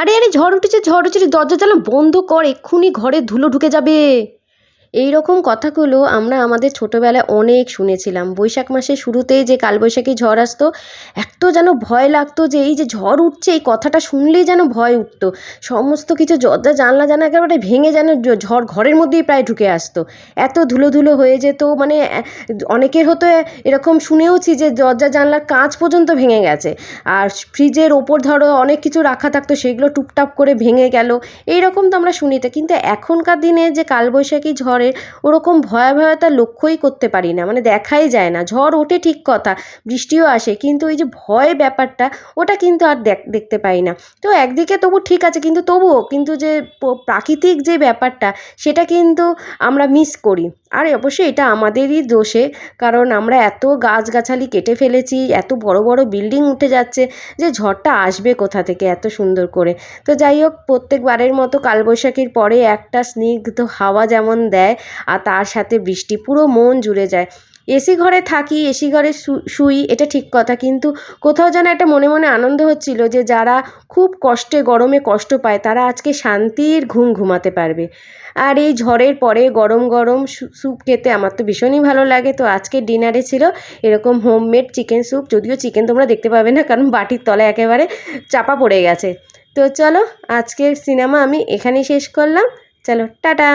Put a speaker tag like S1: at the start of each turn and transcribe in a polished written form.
S1: আরে আরে ঝড় উঠেছে, ঝড় উঠেছে, দরজা জানলা বন্ধ কর, এক্ষুনি ঘরে ধুলো ঢুকে যাবে। এই রকম কথাগুলো আমরা আমাদের ছোটোবেলায় অনেক শুনেছিলাম। বৈশাখ মাসের শুরুতেই যে কালবৈশাখী ঝড় আসতো, এত যেন ভয় লাগতো যে এই যে ঝড় উঠছে এই কথাটা শুনলেই যেন ভয় উঠতো। সমস্ত কিছু দরজা জানলা যেন একেবারে ভেঙে যেন ঝড় ঘরের মধ্যেই প্রায় ঢুকে আসতো। এত ধুলো ধুলো হয়ে যেত, মানে অনেকের হতো এরকম শুনেওছি যে দরজা জানলার কাঁচ পর্যন্ত ভেঙে গেছে। আর ফ্রিজের ওপর ধরো অনেক কিছু রাখা থাকতো, সেগুলো টুপটাপ করে ভেঙে গেল। এই রকম তো আমরা শুনি। কিন্তু এখনকার দিনে যে কালবৈশাখী ঝড়ের ওরকম ভয়াবহতা লক্ষ্যই করতে পারি না, মানে দেখাই যায় না। ঝড় ওঠে ঠিক কথা, বৃষ্টিও আসে, কিন্তু ওই যে ভয় ব্যাপারটা ওটা কিন্তু আর দেখতে পাই না। তো একদিকে তবু ঠিক আছে, কিন্তু তবুও কিন্তু যে প্রাকৃতিক যে ব্যাপারটা সেটা কিন্তু আমরা মিস করি। আর অবশ্যই এটা আমাদেরই দোষে, কারণ আমরা এত গাছগাছালি কেটে ফেলেছি, এত বড় বড় বিল্ডিং উঠে যাচ্ছে, যে ঝড়টা আসবে কোথা থেকে এত সুন্দর করে। তো যাই হোক, প্রত্যেকবারের মতো কালবৈশাখীর পরে একটা স্নিগ্ধ হাওয়া যেমন দেয় আর তার সাথে বৃষ্টি, পুরো মন জুড়ে যায়। এসি ঘরে থাকি, এসি ঘরে শুই, এটা ঠিক কথা, কিন্তু কোথাও যেন একটা মনে মনে আনন্দ হচ্ছিল যে যারা খুব কষ্টে গরমে কষ্ট পায় তারা আজকে শান্তির ঘুম ঘুমাতে পারবে। আর এই ঝড়ের পরে গরম গরম স্যুপ খেতে আমার তো ভীষণই ভালো লাগে। তো আজকের ডিনারে ছিল এরকম হোমমেড চিকেন স্যুপ, যদিও চিকেন তোমরা দেখতে পাবে না কারণ বাটির তলায় একেবারে চাপা পড়ে গেছে। তো চলো, আজকের সিনেমা আমি এখানেই শেষ করলাম। চলো, টাটা।